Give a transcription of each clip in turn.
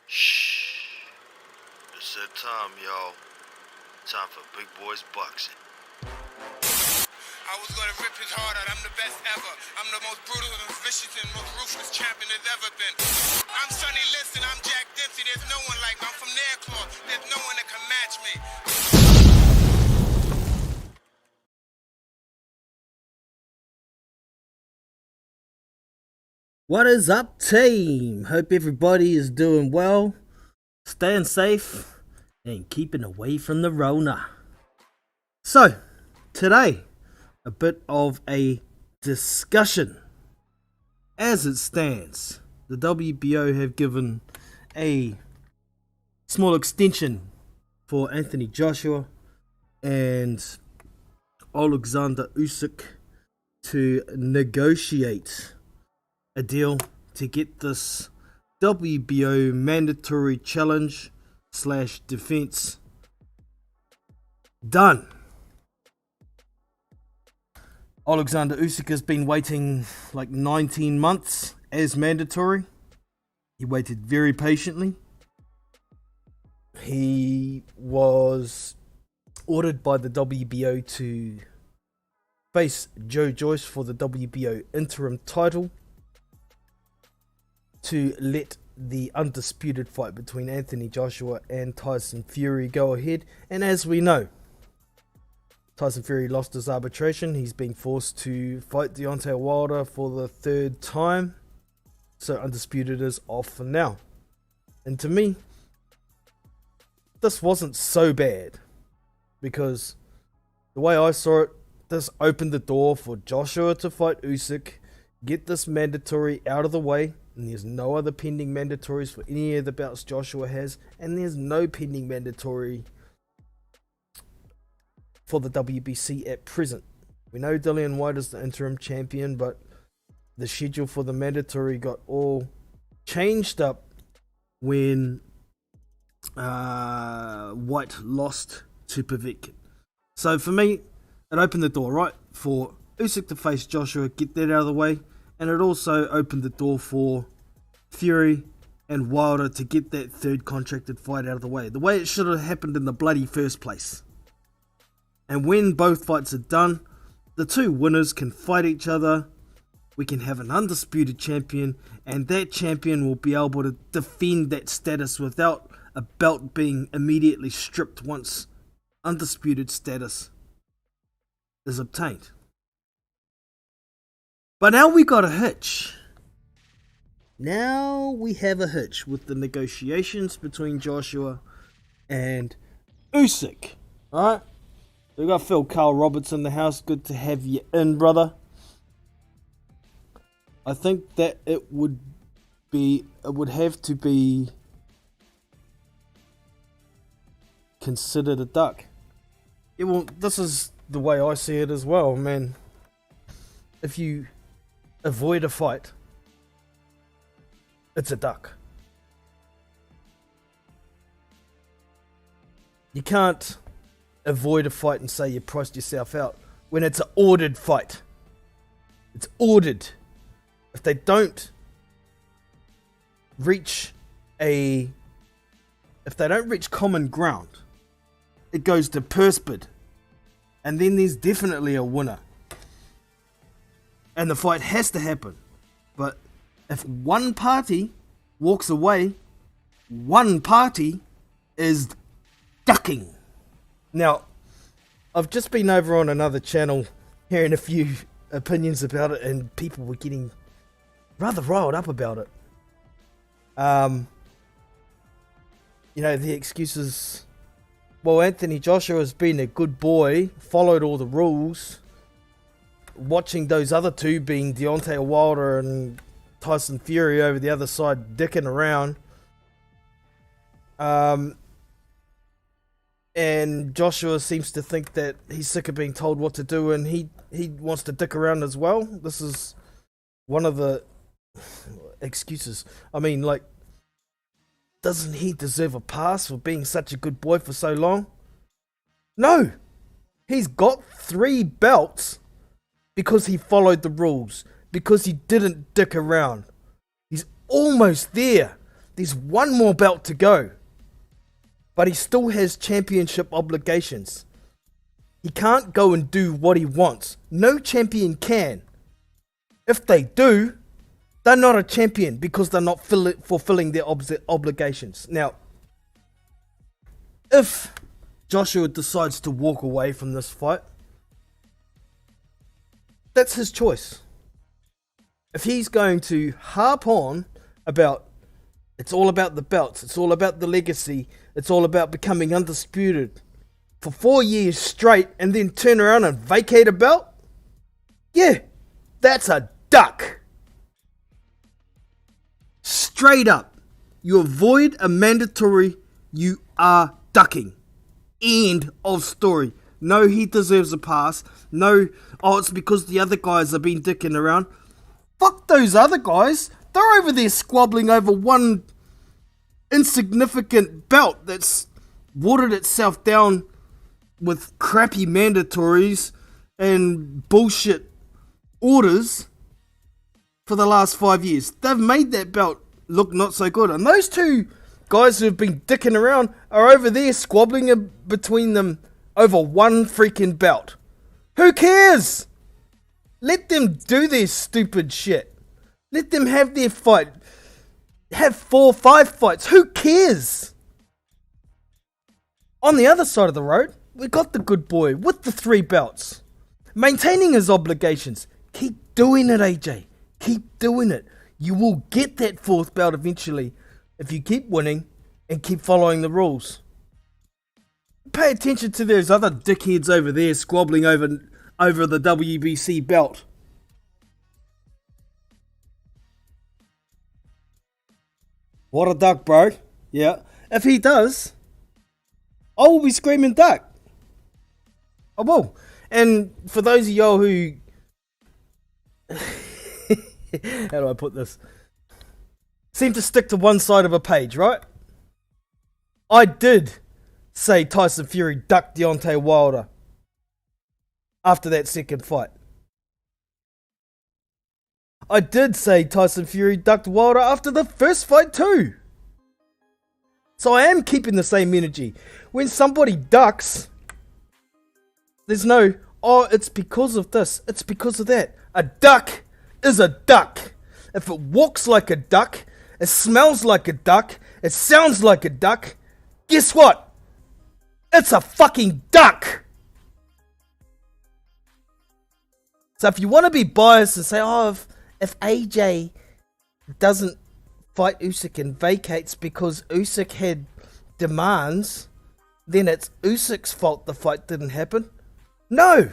Shh. It's that time, y'all. Time for big boys boxing. I was gonna rip his heart out. I'm the best ever. I'm the most brutal and vicious and most ruthless champion there's ever been. I'm Sonny Liston. I'm Jack Dempsey. There's no one like me. I'm from Nairclaw. There's no one that can match me. What is up, team? Hope everybody is doing well, staying safe, and keeping away from the Rona. So, today, a bit of a discussion. As it stands, the WBO have given a small extension for Anthony Joshua and Alexander Usyk to negotiate a deal to get this WBO mandatory challenge / defense done. Alexander Usyk has been waiting like 19 months as mandatory. He waited very patiently. He was ordered by the WBO to face Joe Joyce for the WBO interim title, to let the undisputed fight between Anthony Joshua and Tyson Fury go ahead. And as we know, Tyson Fury lost his arbitration. He's been forced to fight Deontay Wilder for the third time. So undisputed is off for now. And to me, this wasn't so bad, because the way I saw it, this opened the door for Joshua to fight Usyk, get this mandatory out of the way. And there's no other pending mandatories for any of the bouts Joshua has. And there's no pending mandatory for the WBC at present. We know Dillian Whyte is the interim champion, but the schedule for the mandatory got all changed up when White lost to Povetkin. So for me, it opened the door, right, for Usyk to face Joshua, get that out of the way. And it also opened the door for Fury and Wilder to get that third contracted fight out of the way it should have happened in the bloody first place. And when both fights are done, the two winners can fight each other. We can have an undisputed champion, and that champion will be able to defend that status without a belt being immediately stripped once undisputed status is obtained. But now we got a hitch. Now we have a hitch with the negotiations between Joshua and Usyk. Alright? We got Phil Carl Roberts in the house. Good to have you in, brother. I think that it would have to be considered a duck. Yeah, well, this is the way I see it as well, man. If you avoid a fight, it's a duck. You can't avoid a fight and say you priced yourself out when it's an ordered fight. It's ordered. If they don't reach common ground, it goes to purse bid, and then there's definitely a winner. And the fight has to happen. But if one party walks away, one party is ducking. Now, I've just been over on another channel hearing a few opinions about it, and people were getting rather riled up about it. The excuses, well, Anthony Joshua has been a good boy, followed all the rules. Watching those other two, being Deontay Wilder and Tyson Fury, over the other side dicking around. And Joshua seems to think that he's sick of being told what to do, and he wants to dick around as well. This is one of the excuses. I mean, like, doesn't he deserve a pass for being such a good boy for so long? No! He's got 3 belts because he followed the rules, because he didn't dick around. He's almost there. There's one more belt to go. But he still has championship obligations. He can't go and do what he wants. No champion can. If they do, they're not a champion because they're not fulfilling their obligations. Now, if Joshua decides to walk away from this fight, that's his choice. If he's going to harp on about it's all about the belts, it's all about the legacy, it's all about becoming undisputed for 4 years straight and then turn around and vacate a belt, yeah, that's a duck. Straight up, you avoid a mandatory, you are ducking. End of story. No, he deserves a pass. No, oh, it's because the other guys have been dicking around. Fuck those other guys. They're over there squabbling over one insignificant belt that's watered itself down with crappy mandatories and bullshit orders for the last 5 years. They've made that belt look not so good. And those two guys who have been dicking around are over there squabbling between them over one freaking belt. Who cares? Let them do their stupid shit. Let them have their fight. Have 4 or 5 fights. Who cares? On the other side of the road, we got the good boy with the 3 belts. Maintaining his obligations. Keep doing it, AJ. Keep doing it. You will get that 4th belt eventually if you keep winning and keep following the rules. Pay attention to those other dickheads over there squabbling over the WBC belt. What a duck, bro. Yeah. If he does, I will be screaming duck. I will. And for those of y'all who... how do I put this? Seem to stick to one side of a page, right? I did say Tyson Fury ducked Deontay Wilder after that second fight. I did say Tyson Fury ducked Wilder after the first fight too. So I am keeping the same energy. When somebody ducks, there's no, oh, it's because of this, it's because of that. A duck is a duck. If it walks like a duck, it smells like a duck, it sounds like a duck, guess what? It's a fucking duck. So if you want to be biased and say, oh, if AJ doesn't fight Usyk and vacates because Usyk had demands, then it's Usyk's fault the fight didn't happen. No!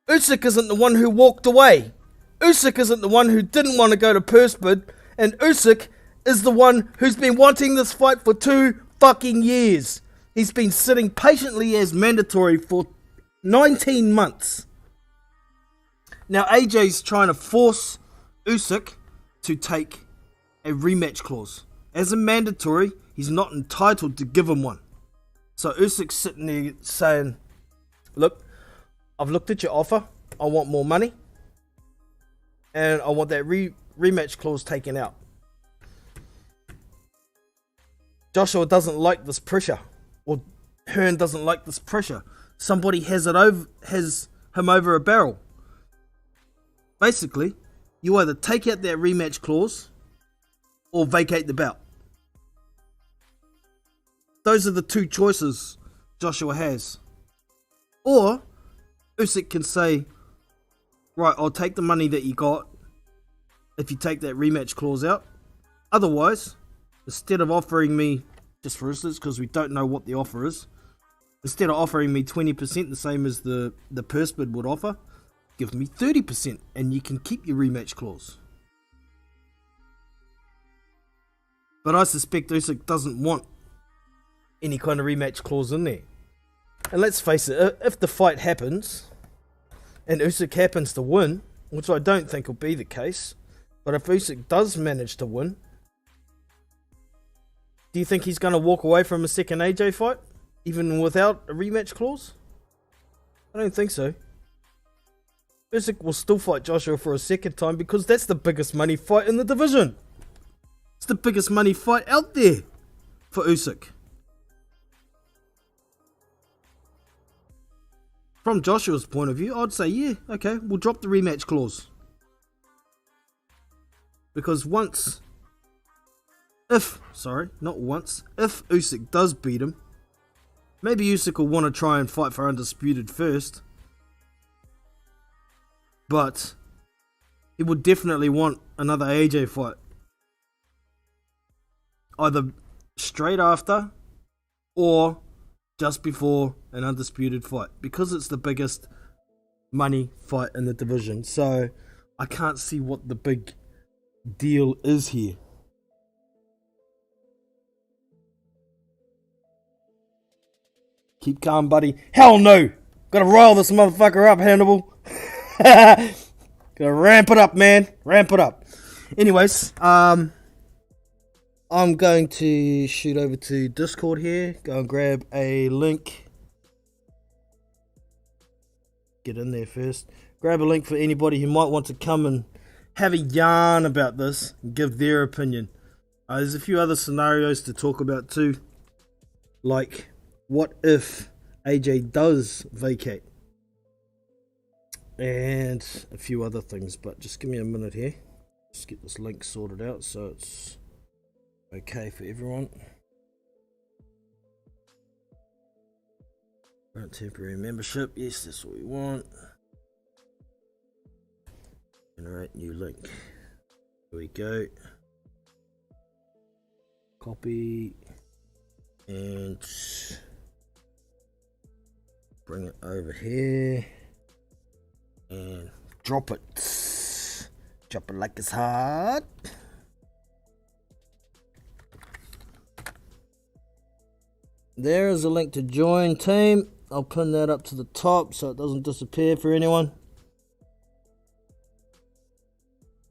Usyk isn't the one who walked away. Usyk isn't the one who didn't want to go to Perspid, and Usyk is the one who's been wanting this fight for 2 fucking years. He's been sitting patiently as mandatory for 19 months. Now AJ's trying to force Usyk to take a rematch clause. As a mandatory, he's not entitled to give him one. So Usyk's sitting there saying, look, I've looked at your offer, I want more money, and I want that rematch clause taken out. Joshua doesn't like this pressure, or Hearn doesn't like this pressure. Somebody has him over a barrel. Basically, you either take out that rematch clause or vacate the bout. Those are the 2 choices Joshua has. Or Usyk can say, right, I'll take the money that you got if you take that rematch clause out. Otherwise, instead of offering me, just for instance, because we don't know what the offer is, instead of offering me 20%, the same as the purse bid would offer, give me 30% and you can keep your rematch clause. But I suspect Usyk doesn't want any kind of rematch clause in there. And let's face it, if the fight happens and Usyk happens to win, which I don't think will be the case, but if Usyk does manage to win, do you think he's going to walk away from a second AJ fight, even without a rematch clause? I don't think so. Usyk will still fight Joshua for a second time because that's the biggest money fight in the division. It's the biggest money fight out there for Usyk. From Joshua's point of view, I'd say, yeah, okay, we'll drop the rematch clause. Because if Usyk does beat him, maybe Usyk will want to try and fight for undisputed first. But he would definitely want another AJ fight. Either straight after or just before an undisputed fight. Because it's the biggest money fight in the division. So I can't see what the big deal is here. Keep calm, buddy. Hell no! Gotta rile this motherfucker up, Hannibal. Gotta ramp it up, man. Ramp it up. Anyways, I'm going to shoot over to Discord here. Go and grab a link. Get in there first. Grab a link for anybody who might want to come and have a yarn about this and give their opinion. There's a few other scenarios to talk about too. Like, what if AJ does vacate? And a few other things, but just give me a minute here. Just get this link sorted out so it's okay for everyone. Grant temporary membership, yes, that's what we want. Generate new link. Here we go. Copy and bring it over here and drop it. Drop it like it's hot. There is a link to join team. I'll pin that up to the top so it doesn't disappear for anyone.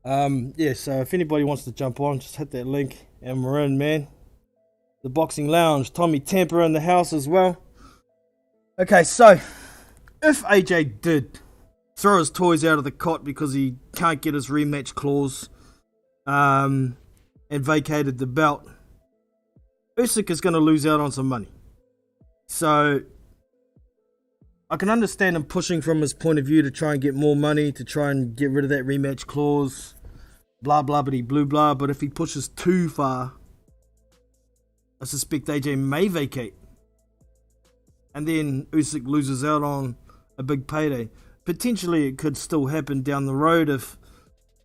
Yeah, so if anybody wants to jump on, just hit that link and we're in, man. The Boxing Lounge, Tommy Tampa in the house as well. Okay, so if AJ did throw his toys out of the cot because he can't get his rematch clause and vacated the belt, Usyk is going to lose out on some money. So I can understand him pushing from his point of view to try and get more money, to try and get rid of that rematch clause, blah blah bitty blue blah. But if he pushes too far, I suspect AJ may vacate, and then Usyk loses out on a big payday. Potentially, it could still happen down the road if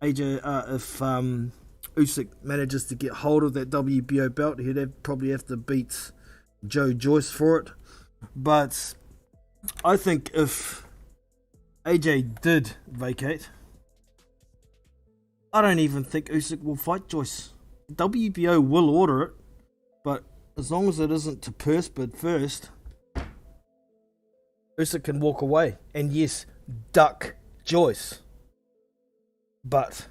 Usyk manages to get hold of that WBO belt. He'd probably have to beat Joe Joyce for it. But I think if AJ did vacate, I don't even think Usyk will fight Joyce. WBO will order it, but as long as it isn't to purse bid first, Usyk can walk away. And yes, duck Joyce. But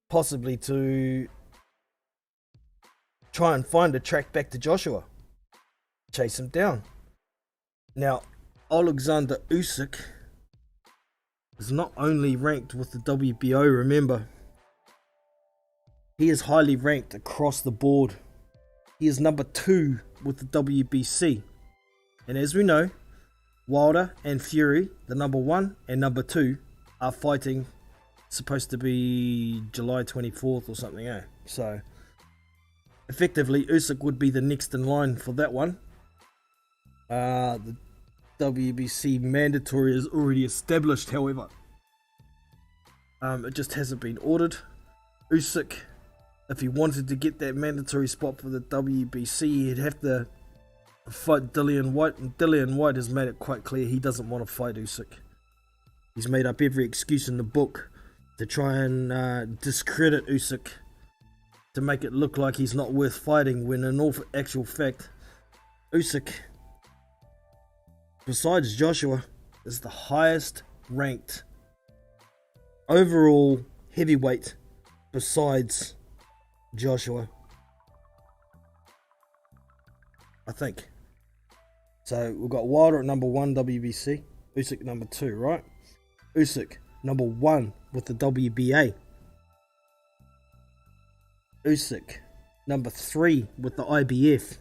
possibly to try and find a track back to Joshua. Chase him down. Now, Alexander Usyk is not only ranked with the WBO, remember, he is highly ranked across the board. He is number 2 with the WBC. And as we know, Wilder and Fury, the number 1 and number 2, are fighting, supposed to be July 24th or something, eh? So, effectively, Usyk would be the next in line for that one. The WBC mandatory is already established, however. It just hasn't been ordered. Usyk, if he wanted to get that mandatory spot for the WBC, he'd have to fight Dillian Whyte, and Dillian Whyte has made it quite clear he doesn't want to fight Usyk. He's made up every excuse in the book to try and discredit Usyk, to make it look like he's not worth fighting, when in all actual fact, Usyk, besides Joshua, is the highest ranked overall heavyweight besides Joshua, I think. So we've got Wilder at number 1 WBC, Usyk number 2, right? Usyk number 1 with the WBA. Usyk, number 3 with the IBF.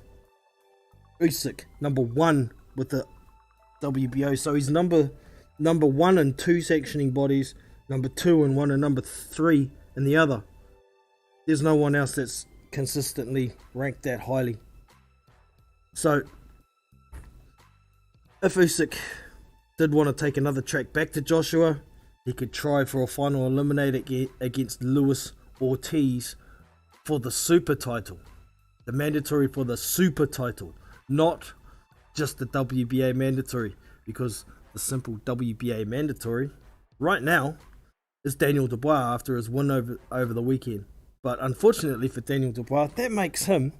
Usyk, number 1 with the WBO. So he's number 1 and 2 sectioning bodies, number 2 and 1, and number 3 in the other. There's no one else that's consistently ranked that highly. So if Usyk did want to take another track back to Joshua, he could try for a final eliminator against Luis Ortiz for the super title. The mandatory for the super title, not just the WBA mandatory, because the simple WBA mandatory right now is Daniel Dubois after his win over the weekend. But unfortunately for Daniel Dubois, that makes him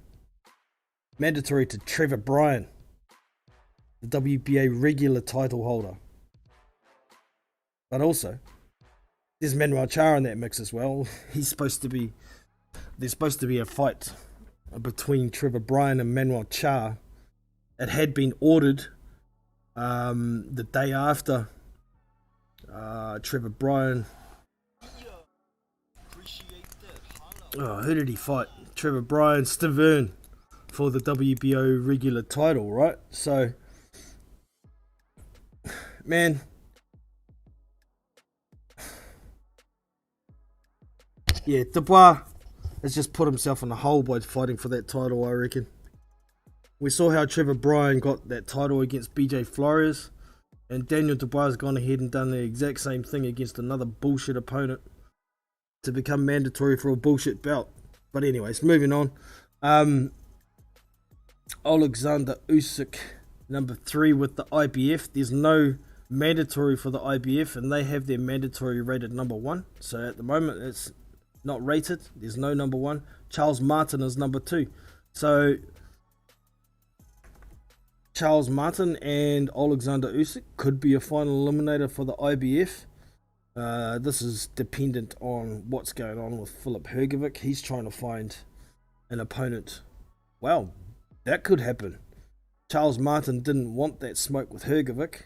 mandatory to Trevor Bryan, the WBA regular title holder. But also, there's Manuel Charr in that mix as well. There's supposed to be a fight between Trevor Bryan and Manuel Charr. It had been ordered the day after Trevor Bryan. Oh, who did he fight? Trevor Bryan, Stivern for the WBO regular title, right? So, man, yeah, Dubois has just put himself in a hole by fighting for that title, I reckon. We saw how Trevor Bryan got that title against BJ Flores, and Daniel Dubois has gone ahead and done the exact same thing against another bullshit opponent to become mandatory for a bullshit belt. But anyways, moving on. Alexander Usyk, number 3 with the IBF. There's no mandatory for the IBF, and they have their mandatory rated number 1. So at the moment, it's not rated. There's no number 1. Charles Martin is number 2. So Charles Martin and Alexander Usyk could be a final eliminator for the IBF. This is dependent on what's going on with Filip Hrgovic. He's trying to find an opponent. Well, that could happen. Charles Martin didn't want that smoke with Hrgovic.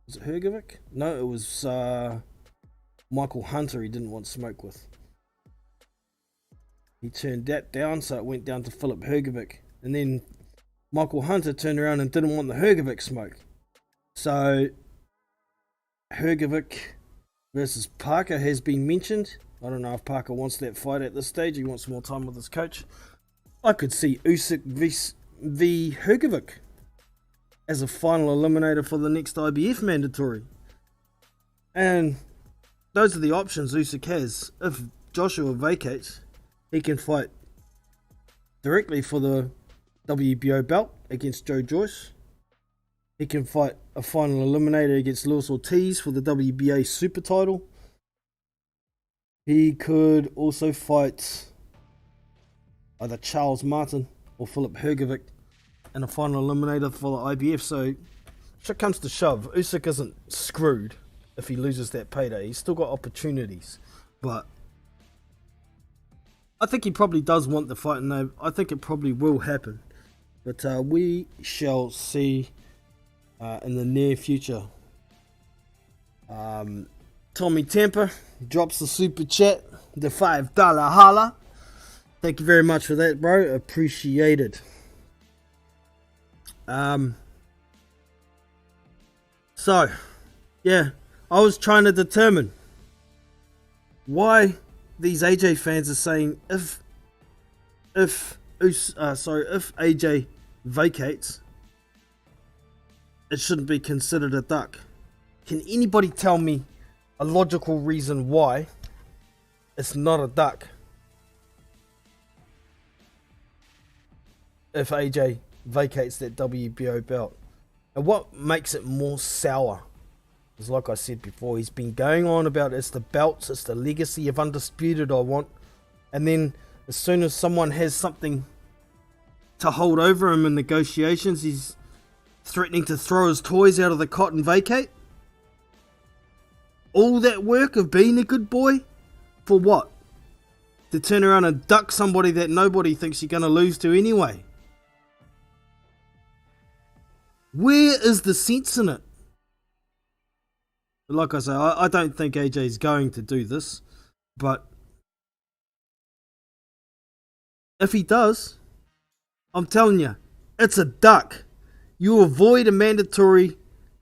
Was it Hrgovic? No, it was Michael Hunter he didn't want smoke with. He turned that down, so it went down to Filip Hrgovic. And then Michael Hunter turned around and didn't want the Hrgovic smoke. So Hrgovic versus Parker has been mentioned. I don't know if Parker wants that fight at this stage. He wants more time with his coach. I could see Usyk v Hrgovic as a final eliminator for the next IBF mandatory. And those are the options Usyk has. If Joshua vacates, he can fight directly for the WBO belt against Joe Joyce. He can fight a final eliminator against Luis Ortiz for the WBA super title. He could also fight either Charles Martin or Filip Hrgovic in a final eliminator for the IBF. So, shit comes to shove, Usyk isn't screwed if he loses that payday. He's still got opportunities. But I think he probably does want the fight, and I think it probably will happen. But we shall see in the near future. Tommy Temper drops the super chat, the $5 holla. Thank you very much for that, bro. Appreciated. So, yeah, I was trying to determine why these AJ fans are saying if AJ vacates, it shouldn't be considered a duck. Can anybody tell me a logical reason why it's not a duck if AJ vacates that WBO belt? And what makes it more sour is, like I said before, he's been going on about it's the belts, it's the legacy of Undisputed I want, and then as soon as someone has something to hold over him in negotiations, he's threatening to throw his toys out of the cot and vacate. All that work of being a good boy for what? To turn around and duck somebody that nobody thinks you're going to lose to anyway. Where is the sense in it? Like I say, I don't think AJ's going to do this, but If he does, I'm telling you, it's a duck. You avoid a mandatory,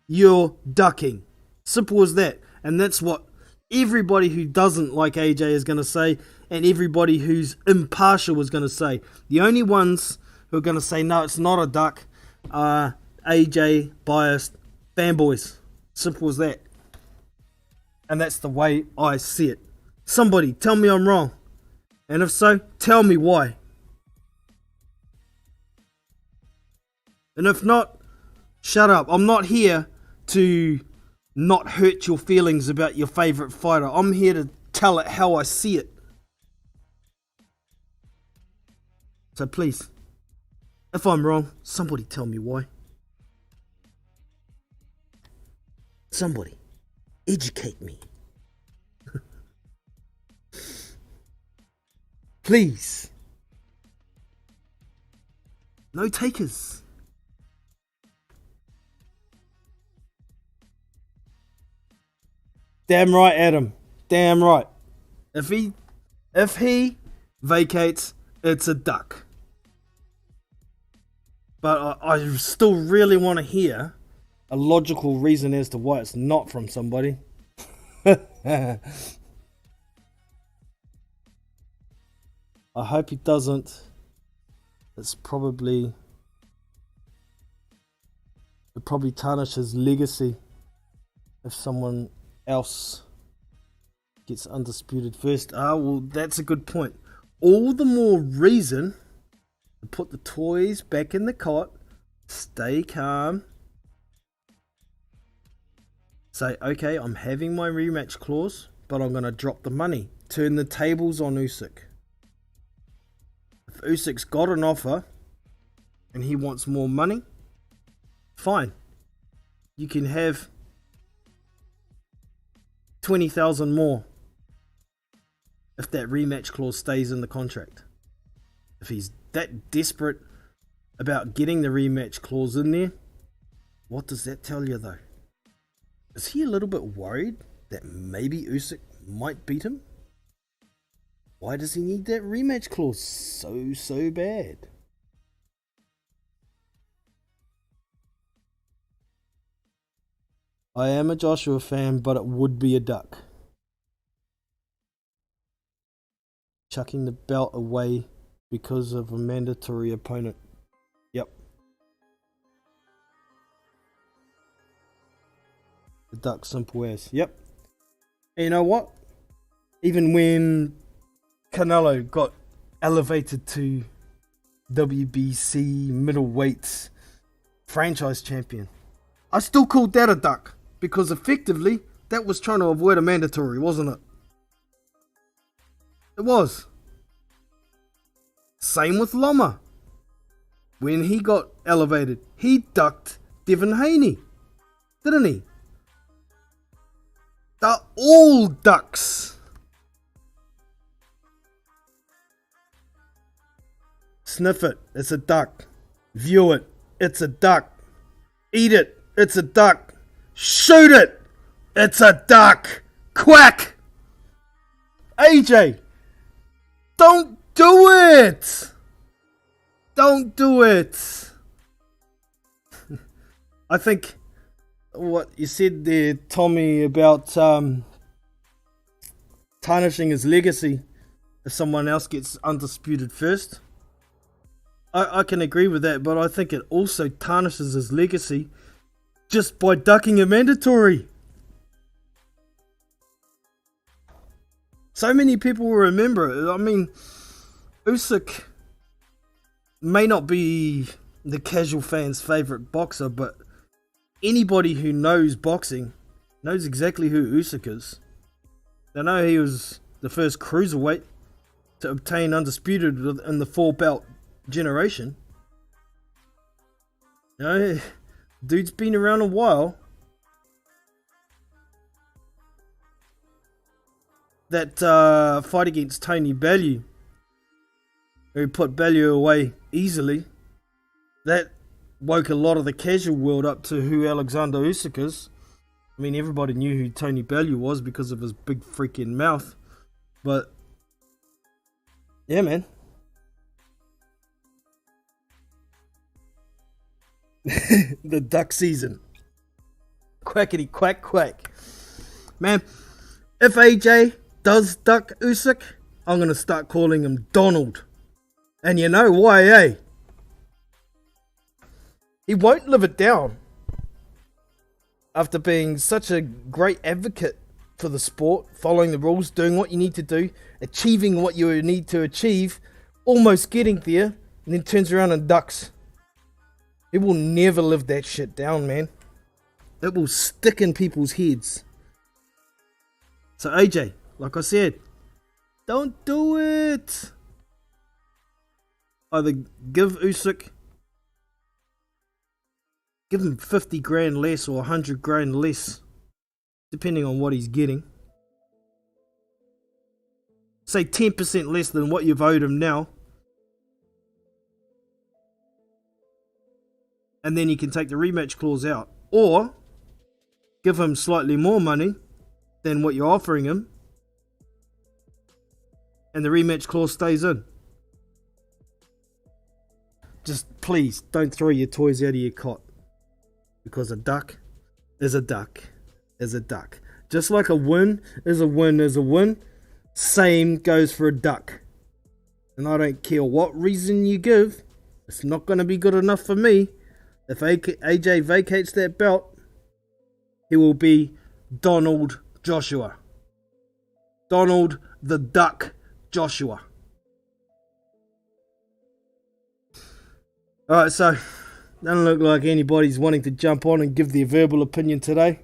you're ducking. Simple as that. And that's what everybody who doesn't like AJ is going to say, and everybody who's impartial is going to say. The only ones who are going to say, no, it's not a duck, are AJ biased fanboys. Simple as that. And that's the way I see it. Somebody tell me I'm wrong. And if so, tell me why. And if not, shut up. I'm not here to not hurt your feelings about your favorite fighter. I'm here to tell it how I see it. So please, if I'm wrong, somebody tell me why. Somebody educate me. Please. No takers. Damn right, Adam. Damn right. If he vacates, it's a duck. But I still really want to hear a logical reason as to why it's not from somebody. I hope he doesn't. It probably tarnish his legacy if someone else gets undisputed first. Well, that's a good point. All the more reason to put the toys back in the cot, stay calm, say, okay, I'm having my rematch clause, but I'm going to drop the money. Turn the tables on Usyk. If Usyk's got an offer and he wants more money, fine. You can have 20,000 more if that rematch clause stays in the contract. If he's that desperate about getting the rematch clause in there, what does that tell you though? Is he a little bit worried that maybe Usyk might beat him? Why does he need that rematch clause so bad? I am a Joshua fan, but it would be a duck. Chucking the belt away because of a mandatory opponent. Yep. The duck, simple as. Yep. And you know what? Even when Canelo got elevated to WBC middleweight franchise champion, I still called that a duck. Because effectively, that was trying to avoid a mandatory, wasn't it? It was. Same with Loma. When he got elevated, he ducked Devin Haney. Didn't he? They're all ducks. Sniff it. It's a duck. View it. It's a duck. Eat it. It's a duck. Shoot it! It's a duck! Quack! AJ! Don't do it! Don't do it! I think what you said there, Tommy, about tarnishing his legacy if someone else gets undisputed first. I can agree with that, but I think it also tarnishes his legacy just by ducking a mandatory. So many people will remember it. I mean, Usyk may not be the casual fan's favourite boxer, but anybody who knows boxing knows exactly who Usyk is. They know he was the first cruiserweight to obtain undisputed in the 4-belt generation. You know, dude's been around a while. That fight against Tony Bellew, who put Bellew away easily, that woke a lot of the casual world up to who Alexander Usyk is. I mean, everybody knew who Tony Bellew was because of his big freaking mouth. But, yeah, man. The duck season. Quackity quack quack. Man, if AJ does duck Usyk, I'm going to start calling him Donald. And you know why, eh? He won't live it down. After being such a great advocate for the sport, following the rules, doing what you need to do, achieving what you need to achieve, almost getting there, and then turns around and ducks. He will never live that shit down, man. It will stick in people's heads. So AJ, like I said, don't do it. Either give Usyk, give him 50 grand less or 100 grand less, depending on what he's getting. Say 10% less than what you've owed him now. And then you can take the rematch clause out. Or give him slightly more money than what you're offering him, and the rematch clause stays in. Just please don't throw your toys out of your cot, because a duck is a duck is a duck. Just like a win is a win is a win, same goes for a duck. And I don't care what reason you give, it's not going to be good enough for me. If AJ vacates that belt, he will be Donald Joshua. Donald the Duck Joshua. Alright, so doesn't look like anybody's wanting to jump on and give their verbal opinion today.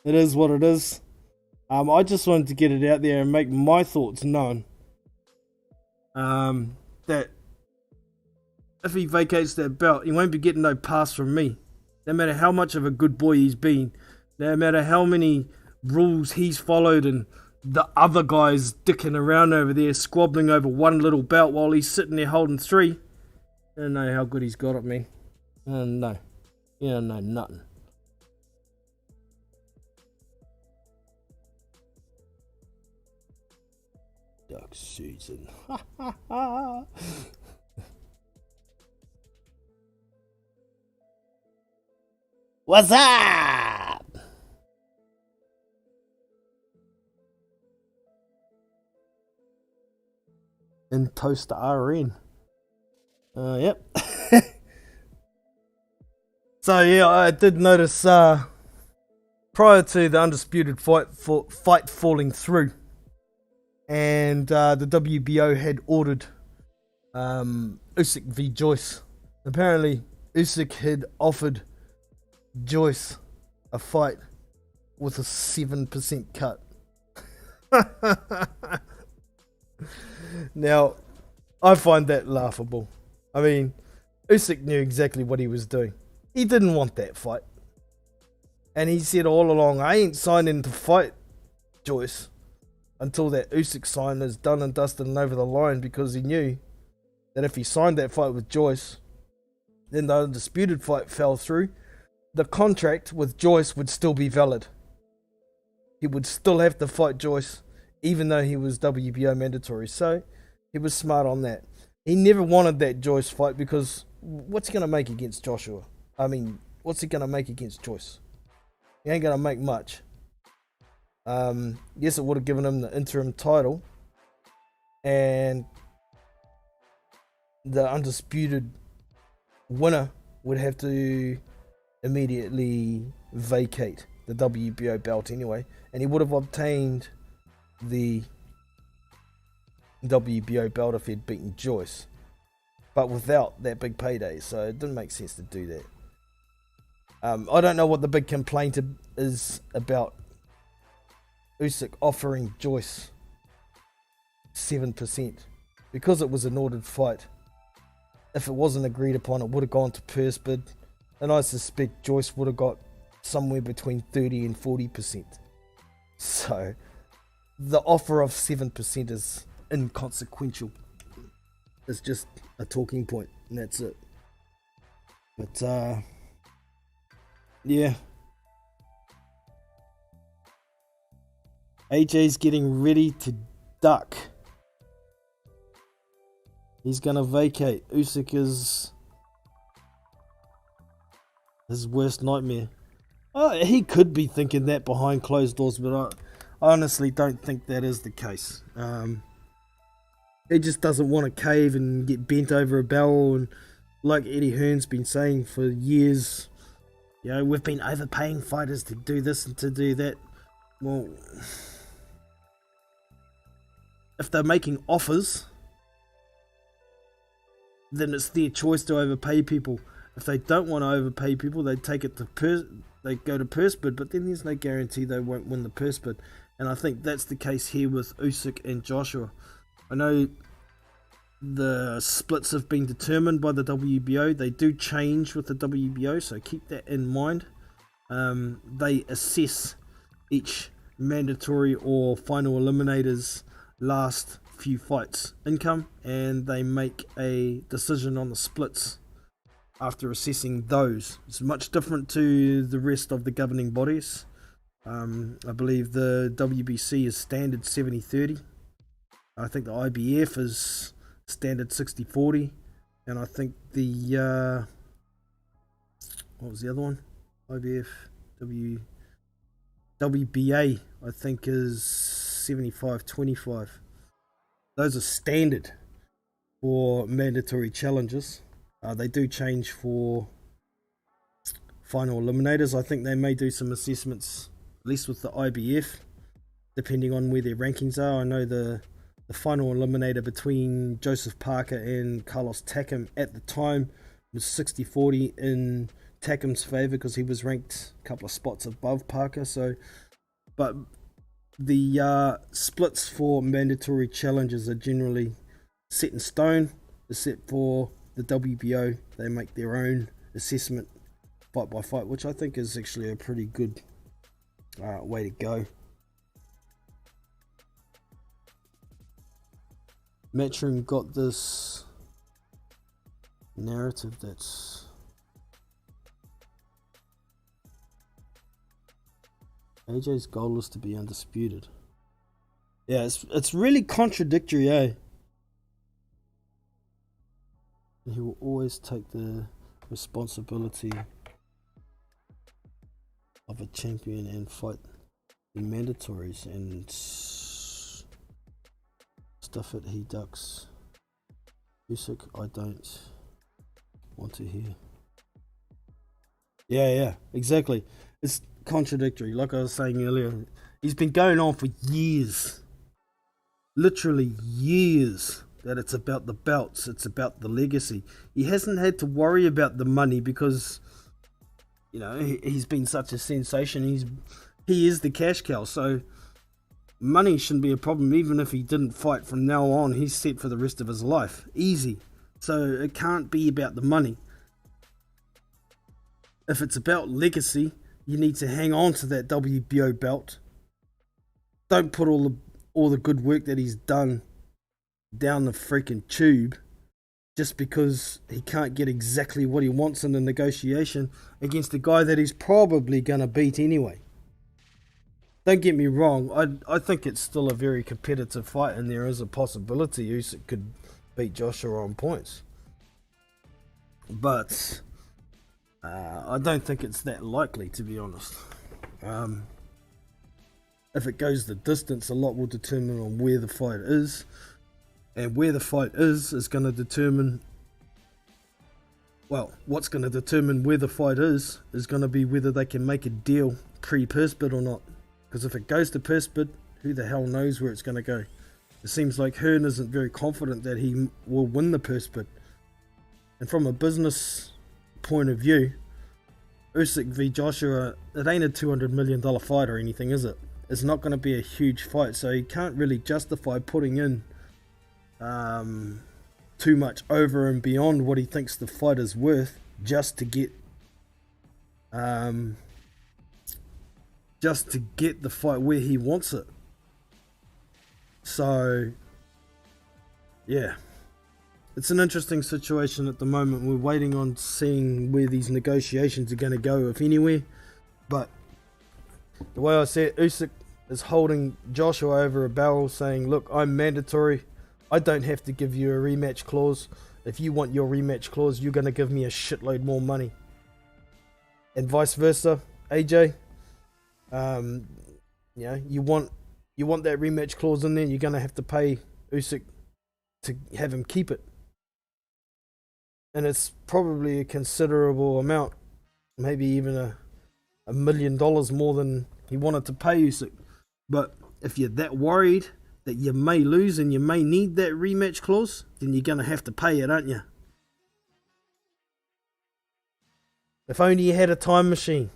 It is what it is. I just wanted to get it out there and make my thoughts known. That if he vacates that belt, he won't be getting no pass from me. No matter how much of a good boy he's been, no matter how many rules he's followed and the other guys dicking around over there squabbling over one little belt while he's sitting there holding three. I don't know how good he's got at me. No. You don't know nothing. Duck season. What's up? In Toaster RN. Yep. So yeah, I did notice prior to the undisputed fight falling through, and the WBO had ordered Usyk v Joyce. Apparently, Usyk had offered Joyce a fight with a 7% cut. Now, I find that laughable. I mean, Usyk knew exactly what he was doing. He didn't want that fight. And he said all along, I ain't signing to fight Joyce until that Usyk sign is done and dusted and over the line, because he knew that if he signed that fight with Joyce, then the undisputed fight fell through, the contract with Joyce would still be valid. He would still have to fight Joyce, even though he was WBO mandatory. So he was smart on that. He never wanted that Joyce fight, because what's he going to make against Joshua? I mean, what's he going to make against Joyce? He ain't going to make much. Yes, it would have given him the interim title, and the undisputed winner would have to immediately vacate the WBO belt anyway, and he would have obtained the WBO belt if he'd beaten Joyce, but without that big payday, so it didn't make sense to do that. I don't know what the big complaint is about Usyk offering Joyce 7%, because it was an ordered fight. If it wasn't agreed upon, it would have gone to purse bid, and I suspect Joyce would have got somewhere between 30 and 40%. So the offer of 7% is inconsequential. It's just a talking point, and that's it. But yeah, AJ's getting ready to duck. He's gonna vacate. Usyk is His worst nightmare. Oh, he could be thinking that behind closed doors, but I honestly don't think that is the case. He just doesn't want to cave and get bent over a barrel, and like Eddie Hearn's been saying for years, you know, we've been overpaying fighters to do this and to do that. Well, if they're making offers, then it's their choice to overpay people. If they don't want to overpay people, they take it to they go to purse bid, but then there's no guarantee they won't win the purse bid. And I think that's the case here with Usyk and Joshua. I know the splits have been determined by the WBO. They do change with the WBO, so keep that in mind. They assess each mandatory or final eliminator's last few fights income, and they make a decision on the splits after assessing those. It's much different to the rest of the governing bodies. I believe the WBC is standard 70-30. I think the IBF is standard 60-40, and I think the what was the other one? IBF WBA I think is 75-25. Those are standard for mandatory challenges. They do change for final eliminators. I think they may do some assessments, at least with the IBF, depending on where their rankings are. I know the final eliminator between Joseph Parker and Carlos Takam at the time was 60-40 in Takam's favour because he was ranked a couple of spots above Parker. So, but the splits for mandatory challenges are generally set in stone, except for the WBO. They make their own assessment fight by fight, which I think is actually a pretty good way to go. Matchroom got this narrative that's AJ's goal is to be undisputed. Yeah, it's really contradictory, eh? And he will always take the responsibility of a champion and fight the mandatories and stuff it he ducks. Usyk, I don't want to hear. Yeah, exactly. It's contradictory. Like I was saying earlier, he's been going on for years, literally years, that it's about the belts, it's about the legacy. He hasn't had to worry about the money because, you know, he's been such a sensation. He is the cash cow, so money shouldn't be a problem. Even if he didn't fight from now on, he's set for the rest of his life, easy. So it can't be about the money. If it's about legacy, you need to hang on to that WBO belt. Don't put all the good work that he's done down the freaking tube just because he can't get exactly what he wants in the negotiation against a guy that he's probably going to beat anyway. Don't get me wrong, I think it's still a very competitive fight, and there is a possibility Usyk could beat Joshua on points. But I don't think it's that likely, to be honest. If it goes the distance, a lot will determine on where the fight is. And where the fight is going to determine, well, what's going to determine where the fight is going to be whether they can make a deal pre-purse bid or not. Because if it goes to purse bid, who the hell knows where it's going to go. It seems like Hearn isn't very confident that he will win the purse bid. And from a business point of view, Usyk v Joshua, it ain't a $200 million fight or anything, is it? It's not going to be a huge fight, so you can't really justify putting in too much over and beyond what he thinks the fight is worth just to get the fight where he wants it. So yeah, it's an interesting situation at the moment. We're waiting on seeing where these negotiations are going to go, if anywhere. But the way I see it, Usyk is holding Joshua over a barrel, saying, look, I'm mandatory. I don't have to give you a rematch clause. If you want your rematch clause, you're going to give me a shitload more money. and vice versa, AJ. You want that rematch clause in there. You're gonna have to pay Usyk to have him keep it, and it's probably a considerable amount, maybe even $1 million more than he wanted to pay Usyk. But if you're that worried that you may lose and you may need that rematch clause, then you're gonna have to pay it, aren't you? If only you had a time machine.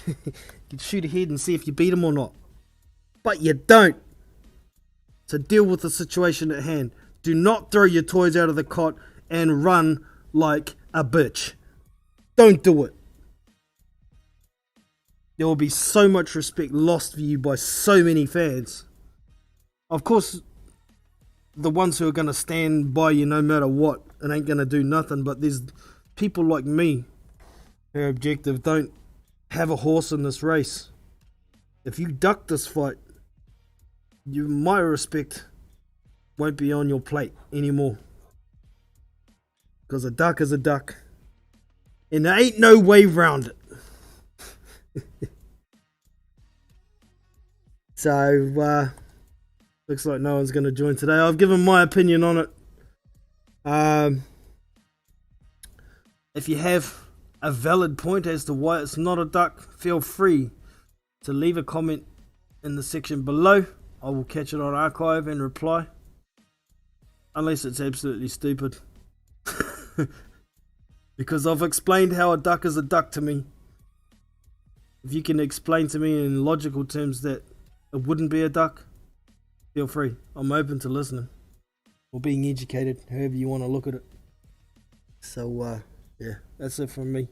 You'd shoot ahead and see if you beat him or not. But you don't. So deal with the situation at hand. Do not throw your toys out of the cot and run like a bitch. Don't do it. There will be so much respect lost for you by so many fans. Of course, the ones who are going to stand by you no matter what and ain't going to do nothing, but there's people like me who are objective, don't have a horse in this race. If you duck this fight, my respect won't be on your plate anymore. Because a duck is a duck. And there ain't no way round it. So, looks like no one's going to join today. I've given my opinion on it. If you have a valid point as to why it's not a duck, feel free to leave a comment in the section below. I will catch it on archive and reply. Unless it's absolutely stupid. Because I've explained how a duck is a duck to me. If you can explain to me in logical terms that it wouldn't be a duck, feel free. I'm open to listening or being educated, however you want to look at it. So yeah, that's it from me.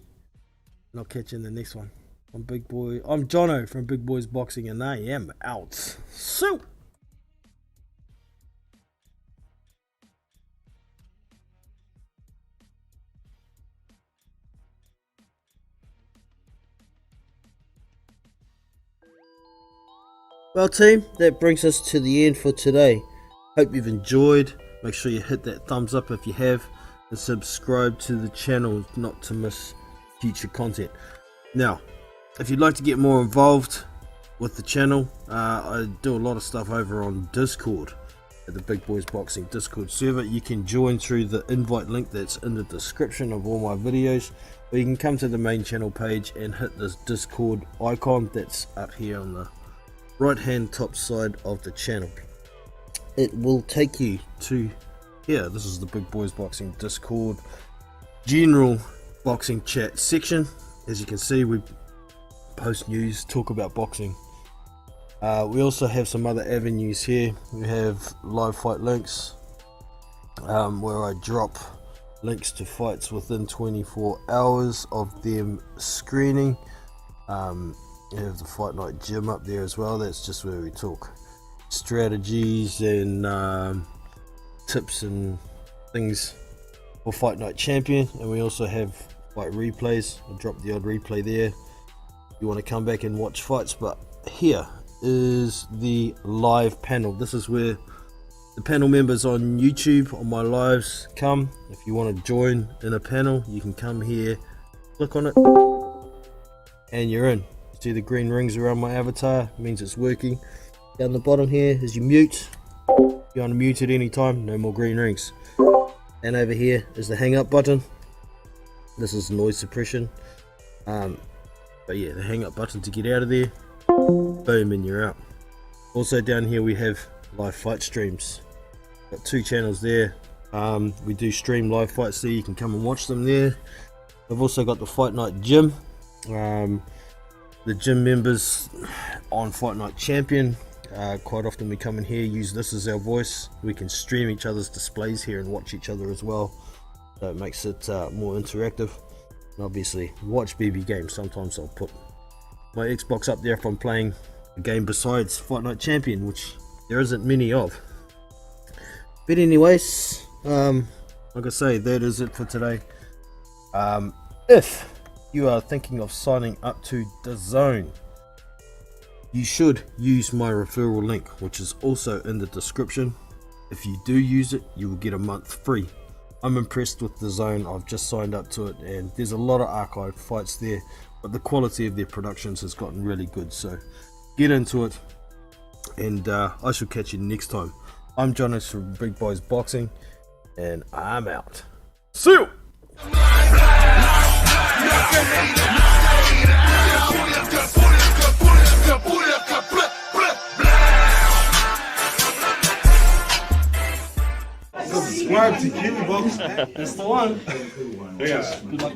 And I'll catch you in the next one. I'm Jono from Big Boys Boxing, and I am out. So well, team, that brings us to the end for today. Hope you've enjoyed. Make sure you hit that thumbs up if you have, and subscribe to the channel not to miss future content. Now, if you'd like to get more involved with the channel, I do a lot of stuff over on Discord at the Big Boys Boxing Discord server. You can join through the invite link that's in the description of all my videos, or you can come to the main channel page and hit this Discord icon that's up here on the right hand top side of the channel. It will take you to here. This is the Big Boys Boxing Discord general boxing chat section. As you can see, we post news, talk about boxing. We also have some other avenues here. We have live fight links, where I drop links to fights within 24 hours of them screening. You have the Fight Night Gym up there as well. That's just where we talk strategies and tips and things for Fight Night Champion. And we also have fight replays. I drop the odd replay there. You want to come back and watch fights, but here is the live panel. This is where the panel members on YouTube on my lives come. If you want to join in a panel, you can come here, click on it, and you're in. See the green rings around my avatar? It means it's working. Down the bottom here is your mute. You want to mute at any time, no more green rings. And over here is the hang up button. This is noise suppression. But yeah, the hang up button to get out of there. Boom, and you're out. Also down here we have live fight streams. Got 2 channels there. We do stream live fights there. You can come and watch them there. I've also got the Fight Night Gym. The gym members on Fight Night Champion, quite often we come in here, use this as our voice. We can stream each other's displays here and watch each other as well, so it makes it more interactive. And obviously watch BB games. Sometimes I'll put my Xbox up there if I'm playing a game besides Fight Night Champion, which there isn't many of. But anyways, like I say, that is it for today. If you are thinking of signing up to DAZN, you should use my referral link, which is also in the description. If you do use it, you will get a month free. I'm impressed with the zone. I've just signed up to it, and there's a lot of archive fights there, but the quality of their productions has gotten really good. So get into it, and I shall catch you next time. I'm Jonas from Big Boys Boxing, and I'm out. See you. Subscribe to BBBoxing. That's the one. Yeah. Good luck.